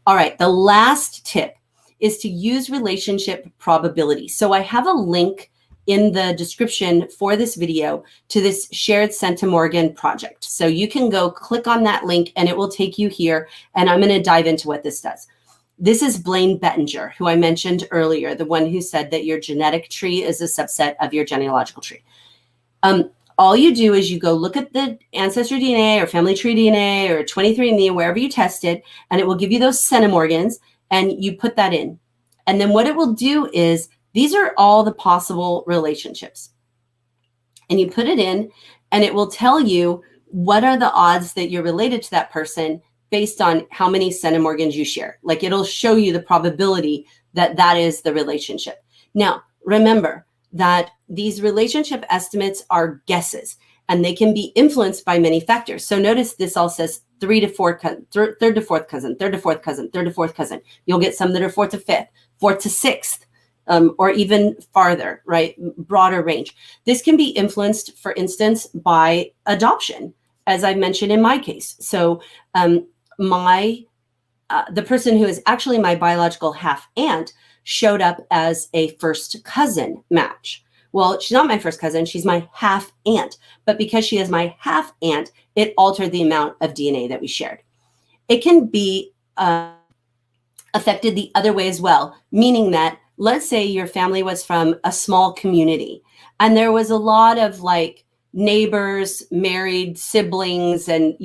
All right, the last tip is to use relationship probability. So I have a link in the description for this video to this shared centimorgan project. So you can go click on that link and it will take you here. And I'm going to dive into what this does. This is Blaine Bettinger, who I mentioned earlier, the one who said that your genetic tree is a subset of your genealogical tree. All you do is you go look at the Ancestor DNA or Family Tree DNA or 23andMe or wherever you tested, and it will give you those centimorgans. And you put that in. And then what it will do is, these are all the possible relationships. And you put it in, and it will tell you what are the odds that you're related to that person based on how many centimorgans you share. Like, it'll show you the probability that that is the relationship. Now, remember that these relationship estimates are guesses, and they can be influenced by many factors. So notice this all says third to fourth cousin, third to fourth cousin, third to fourth cousin. You'll get some that are fourth to fifth, fourth to sixth, or even farther, right? Broader range. This can be influenced, for instance, by adoption, as I mentioned in my case. So the person who is actually my biological half aunt showed up as a first cousin match. Well, she's not my first cousin, she's my half aunt. But because she is my half aunt, it altered the amount of DNA that we shared. It can be affected the other way as well, meaning that, let's say your family was from a small community and there was a lot of like neighbors, married siblings, and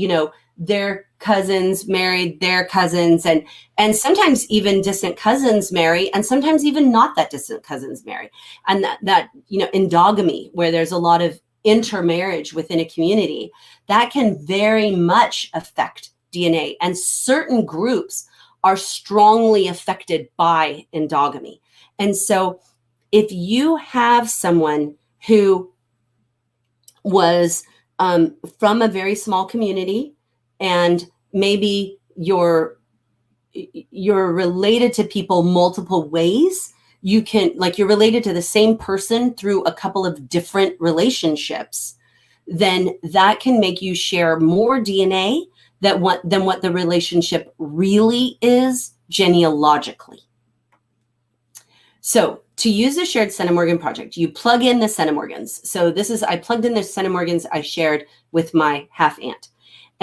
their cousins married their cousins, and sometimes even distant cousins marry, and sometimes even not that distant cousins marry. And that endogamy, where there's a lot of intermarriage within a community, that can very much affect DNA. And certain groups are strongly affected by endogamy. And so if you have someone who was from a very small community, and maybe you're related to people multiple ways, you're related to the same person through a couple of different relationships, then that can make you share more DNA than what the relationship really is genealogically. So to use the shared centimorgan project, you plug in the centimorgans. So I plugged in the centimorgans I shared with my half aunt.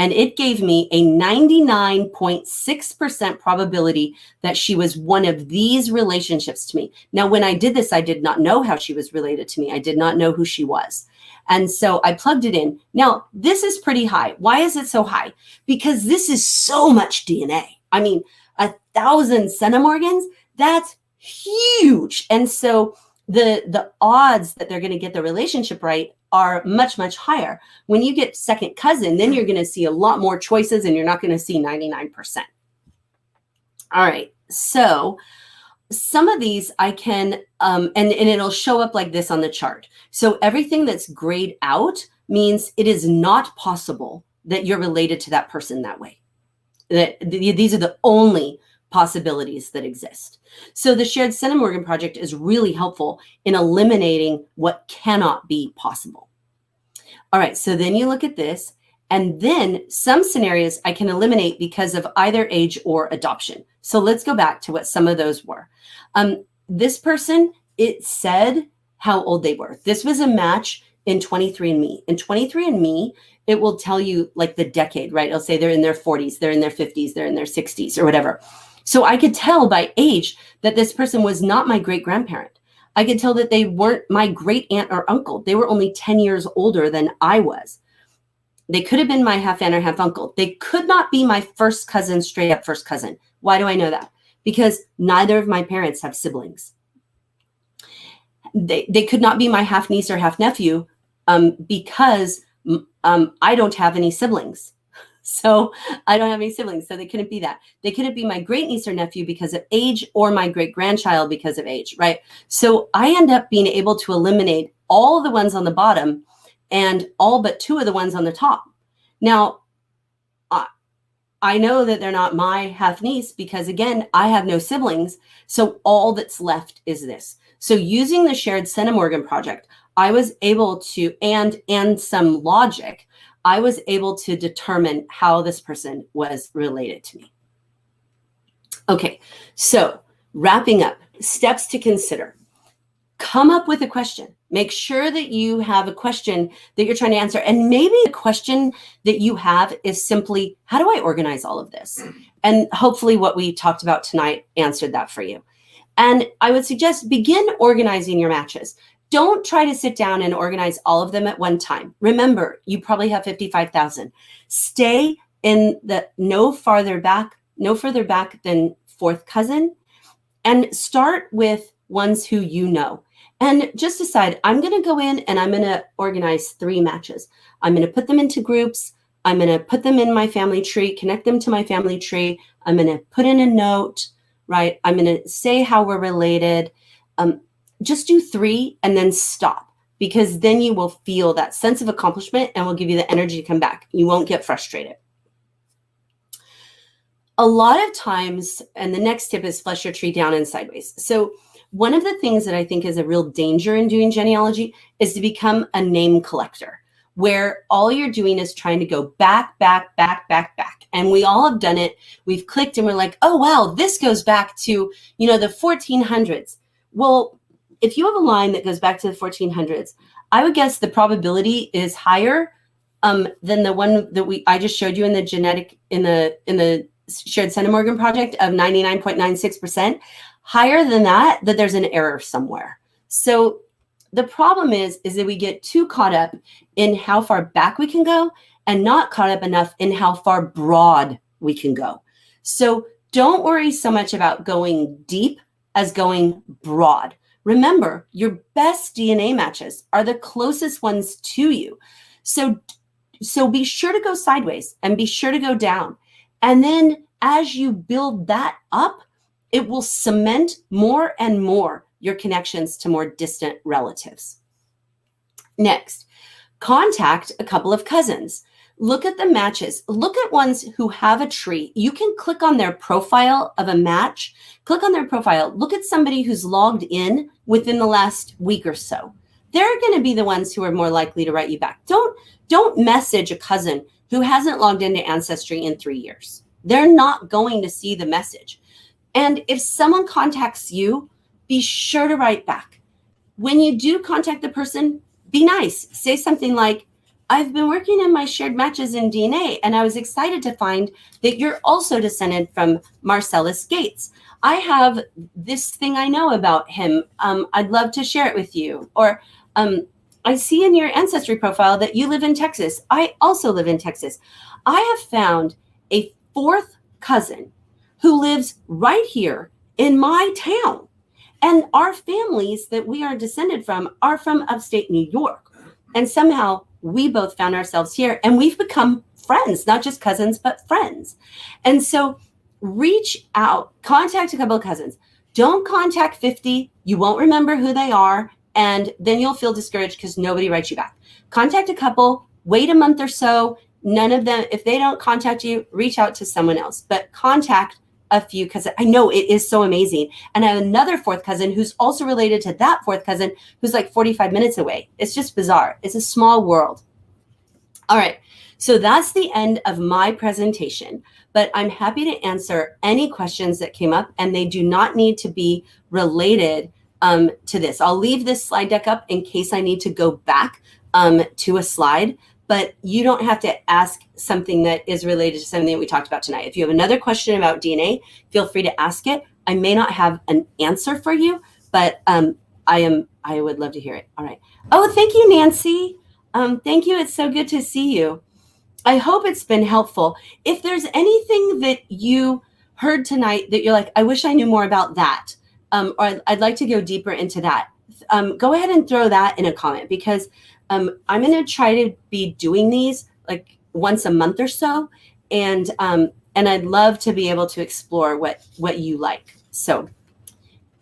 and it gave me a 99.6% probability that she was one of these relationships to me. Now, when I did this, I did not know how she was related to me. I did not know who she was. And so I plugged it in. Now, this is pretty high. Why is it so high? Because this is so much DNA. I mean, 1,000 centimorgans, that's huge. And so the odds that they're going to get the relationship right are much, much higher. When you get second cousin, then you're going to see a lot more choices and you're not going to see 99%. All right. So some of these I can, and it'll show up like this on the chart. So everything that's grayed out means it is not possible that you're related to that person that way. These are the only possibilities that exist. So the shared centimorgan project is really helpful in eliminating what cannot be possible. All right, so then you look at this, and then some scenarios I can eliminate because of either age or adoption. So let's go back to what some of those were. This person, it said how old they were. This was a match in 23andMe. In 23andMe, it will tell you like the decade, right? It'll say they're in their 40s, they're in their 50s, they're in their 60s or whatever. So I could tell by age that this person was not my great-grandparent. I could tell that they weren't my great-aunt or uncle. They were only 10 years older than I was. They could have been my half-aunt or half-uncle. They could not be my first cousin, straight-up first cousin. Why do I know that? Because neither of my parents have siblings. They could not be my half-niece or half-nephew because I don't have any siblings. So I don't have any siblings, so they couldn't be that. They couldn't be my great niece or nephew because of age or my great grandchild because of age, right? So I end up being able to eliminate all the ones on the bottom and all but 2 of the ones on the top. Now, I know that they're not my half niece because again, I have no siblings. So all that's left is this. So using the shared centimorgan project, I was able to, and some logic, I was able to determine how this person was related to me. Okay, so wrapping up, steps to consider. Come up with a question. Make sure that you have a question that you're trying to answer. And maybe the question that you have is simply, how do I organize all of this? And hopefully what we talked about tonight answered that for you. And I would suggest begin organizing your matches. Don't try to sit down and organize all of them at one time. Remember, you probably have 55,000. Stay in the no further back than fourth cousin, and start with ones who you know. And just decide, I'm going to go in and I'm going to organize 3 matches. I'm going to put them into groups. I'm going to put them in my family tree, connect them to my family tree. I'm going to put in a note, right? I'm going to say how we're related. Just do 3 and then stop, because then you will feel that sense of accomplishment and will give you the energy to come back. You won't get frustrated. A lot of times, and the next tip is flush your tree down and sideways. So one of the things that I think is a real danger in doing genealogy is to become a name collector, where all you're doing is trying to go back. And we all have done it. We've clicked and we're like, oh, wow, this goes back to, the 1400s. Well, if you have a line that goes back to the 1400s, I would guess the probability is higher than the one that I just showed you in the shared centimorgan project of 99.96%. Higher than that there's an error somewhere. So the problem is that we get too caught up in how far back we can go and not caught up enough in how far broad we can go. So don't worry so much about going deep as going broad. Remember, your best DNA matches are the closest ones to you. So be sure to go sideways and be sure to go down. And then as you build that up, it will cement more and more your connections to more distant relatives. Next, contact a couple of cousins. Look at the matches. Look at ones who have a tree. You can click on their profile of a match. Click on their profile. Look at somebody who's logged in within the last week or so. They're going to be the ones who are more likely to write you back. Don't message a cousin who hasn't logged into Ancestry in 3 years. They're not going to see the message. And if someone contacts you, be sure to write back. When you do contact the person, be nice. Say something like, I've been working in my shared matches in DNA, and I was excited to find that you're also descended from Marcellus Gates. I have this thing I know about him. I'd love to share it with you. Or I see in your ancestry profile that you live in Texas. I also live in Texas. I have found a fourth cousin who lives right here in my town. And our families that we are descended from are from upstate New York. And somehow we both found ourselves here, and we've become friends, not just cousins, but friends. And so reach out, contact a couple of cousins. Don't contact 50. You won't remember who they are. And then you'll feel discouraged because nobody writes you back. Contact a couple, wait a month or so. None of them, if they don't contact you, reach out to someone else. But contact a few, because I know it is so amazing. And I have another fourth cousin who's also related to that fourth cousin who's like 45 minutes away. It's just bizarre. It's a small world. All right. So that's the end of my presentation, but I'm happy to answer any questions that came up, and they do not need to be related to this. I'll leave this slide deck up in case I need to go back to a slide, but you don't have to ask something that is related to something that we talked about tonight. If you have another question about DNA, feel free to ask it. I may not have an answer for you, but I would love to hear it. All right. Oh, thank you, Nancy. Thank you. It's so good to see you. I hope it's been helpful. If there's anything that you heard tonight that you're like, I wish I knew more about that, or I'd like to go deeper into that, go ahead and throw that in a comment, because I'm going to try to be doing these like once a month or so. And I'd love to be able to explore what you like. So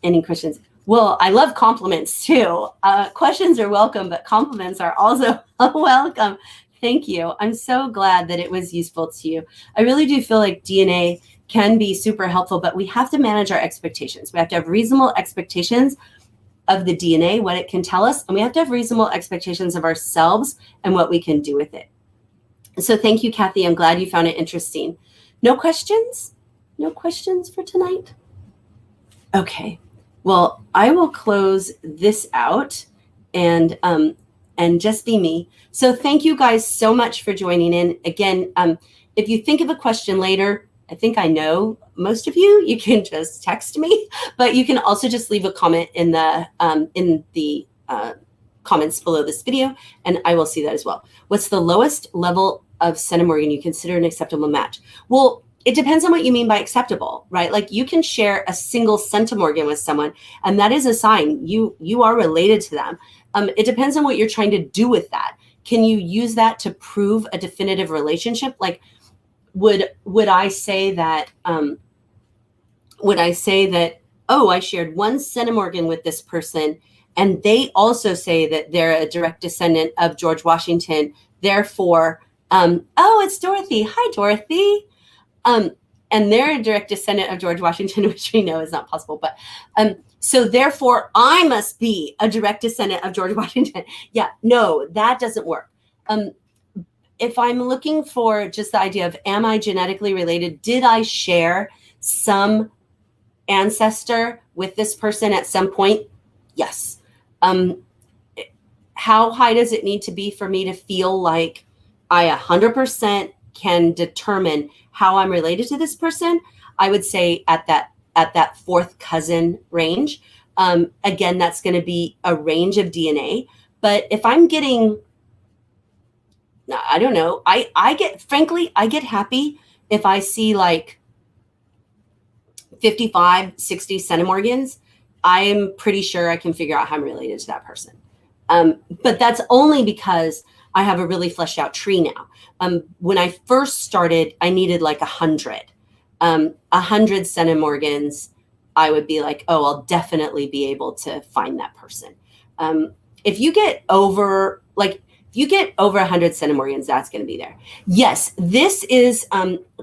any questions? Well, I love compliments too. Questions are welcome, but compliments are also welcome. Thank you. I'm so glad that it was useful to you. I really do feel like DNA can be super helpful, but we have to manage our expectations. We have to have reasonable expectations of the DNA, what it can tell us, and we have to have reasonable expectations of ourselves and what we can do with it. So thank you, Kathy. I'm glad you found it interesting. No questions? No questions for tonight? Okay. Well, I will close this out and just be me. So thank you guys so much for joining in. Again, if you think of a question later, I think I know most of you, you can just text me, but you can also just leave a comment in the comments below this video, and I will see that as well. What's the lowest level of centimorgan you consider an acceptable match? Well, it depends on what you mean by acceptable, right? Like you can share a single centimorgan with someone, and that is a sign you are related to them. It depends on what you're trying to do with that. Can you use that to prove a definitive relationship? Like, would I say that? Oh, I shared one centimorgan with this person, and they also say that they're a direct descendant of George Washington. Therefore, oh, it's Dorothy. Hi, Dorothy. And they're a direct descendant of George Washington, which we know is not possible. But so therefore, I must be a direct descendant of George Washington. Yeah, no, that doesn't work. If I'm looking for just the idea of, am I genetically related? Did I share some ancestor with this person at some point? Yes. How high does it need to be for me to feel like I 100% can determine how I'm related to this person? I would say at that fourth cousin range. Again, that's going to be a range of DNA. But if I'm getting, I don't know, I get happy if I see like 55, 60 centimorgans. I'm pretty sure I can figure out how I'm related to that person. But that's only because I have a really fleshed out tree now. When I first started, I needed like 100. 100 centimorgans, I would be like, oh, I'll definitely be able to find that person. If you get over 100 centimorgans, that's going to be there. Yes, this is,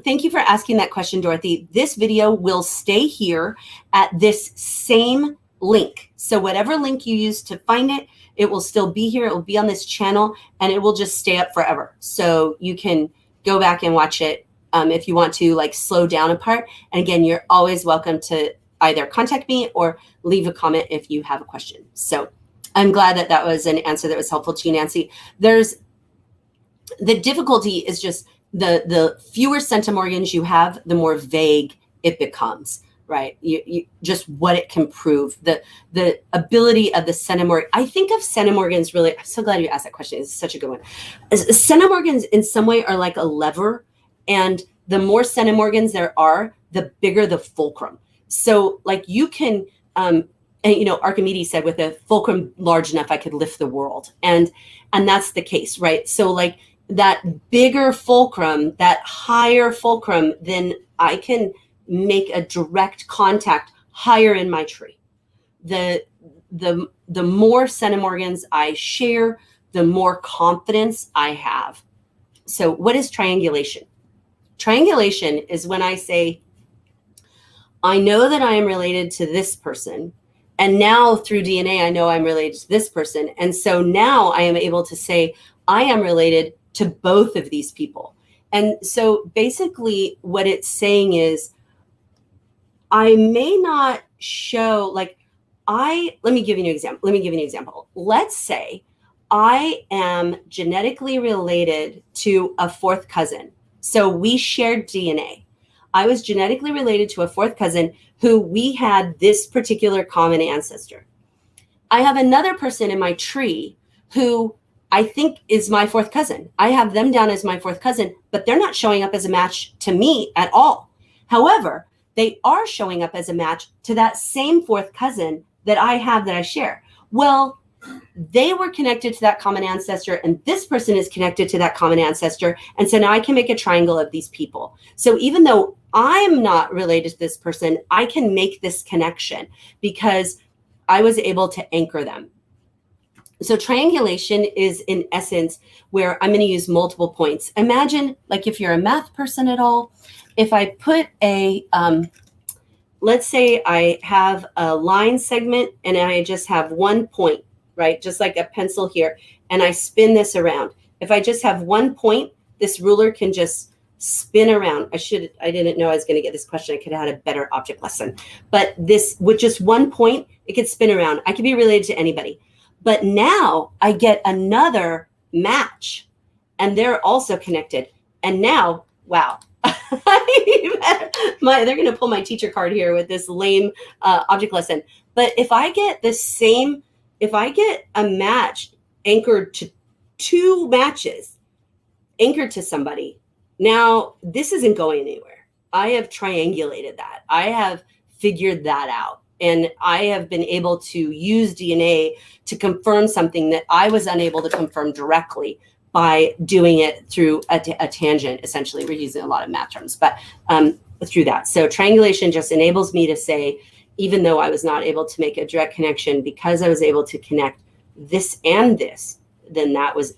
thank you for asking that question, Dorothy. This video will stay here at this same link. So whatever link you use to find it, it will still be here. It will be on this channel, and it will just stay up forever. So you can go back and watch it if you want to like slow down a part. And again, you're always welcome to either contact me or leave a comment if you have a question. So I'm glad that was an answer that was helpful to you, Nancy. There's The difficulty is just the fewer centimorgans you have, the more vague it becomes, right? You just what it can prove, the ability of the centimorgan. I think of centimorgans really, I'm so glad you asked that question. It's such a good one. Centimorgans in some way are like a lever, and the more centimorgans there are, the bigger the fulcrum. So like you can, and Archimedes said, with a fulcrum large enough, I could lift the world. And that's the case, right? So like that bigger fulcrum, that higher fulcrum, then I can make a direct contact higher in my tree. The more centimorgans I share, the more confidence I have. So what is triangulation? Triangulation is when I say, I know that I am related to this person. And now through DNA, I know I'm related to this person. And so now I am able to say, I am related to both of these people. And so basically what it's saying is, I may not show, like, let me give you an example. Let's say I am genetically related to a fourth cousin. So we shared DNA. I was genetically related to a fourth cousin who we had this particular common ancestor. I have another person in my tree who I think is my fourth cousin. I have them down as my fourth cousin, but they're not showing up as a match to me at all. However, they are showing up as a match to that same fourth cousin that I have that I share. Well, they were connected to that common ancestor, and this person is connected to that common ancestor. And so now I can make a triangle of these people. So even though I'm not related to this person, I can make this connection because I was able to anchor them. So triangulation is in essence where I'm going to use multiple points. Imagine, like, if you're a math person at all, if I put let's say I have a line segment and I just have one point, right? Just like a pencil here, and I spin this around. If I just have one point, this ruler can just spin around. I didn't know I was going to get this question. I could have had a better object lesson. But this, with just one point, it could spin around. I could be related to anybody. But now I get another match, and they're also connected. And now, wow, they're going to pull my teacher card here with this lame object lesson. But if I get a match anchored to two matches, anchored to somebody, now this isn't going anywhere. I have triangulated that. I have figured that out. And I have been able to use DNA to confirm something that I was unable to confirm directly by doing it through a tangent. Essentially, we're using a lot of math terms, but through that. So triangulation just enables me to say, even though I was not able to make a direct connection, because I was able to connect this and this, then that was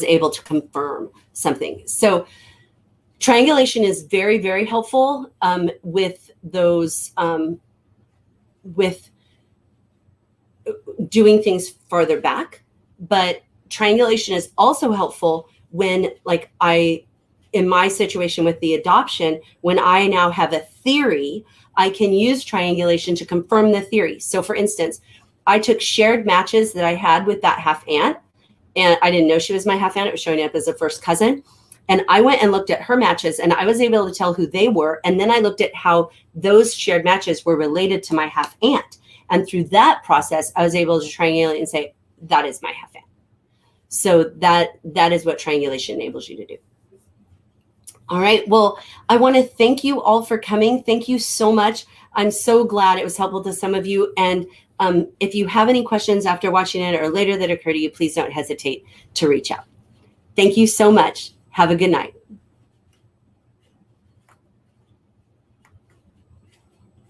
able to confirm something. So triangulation is very, very helpful with those, with doing things farther back. But triangulation is also helpful when, like, in my situation with the adoption, when I now have a theory, I can use triangulation to confirm the theory. So for instance, I took shared matches that I had with that half aunt, and I didn't know she was my half aunt. It was showing up as a first cousin. And I went and looked at her matches, and I was able to tell who they were. And then I looked at how those shared matches were related to my half aunt. And through that process, I was able to triangulate and say, that is my half aunt. So that is what triangulation enables you to do. All right. Well, I want to thank you all for coming. Thank you so much. I'm so glad it was helpful to some of you. And if you have any questions after watching it or later that occur to you, please don't hesitate to reach out. Thank you so much. Have a good night.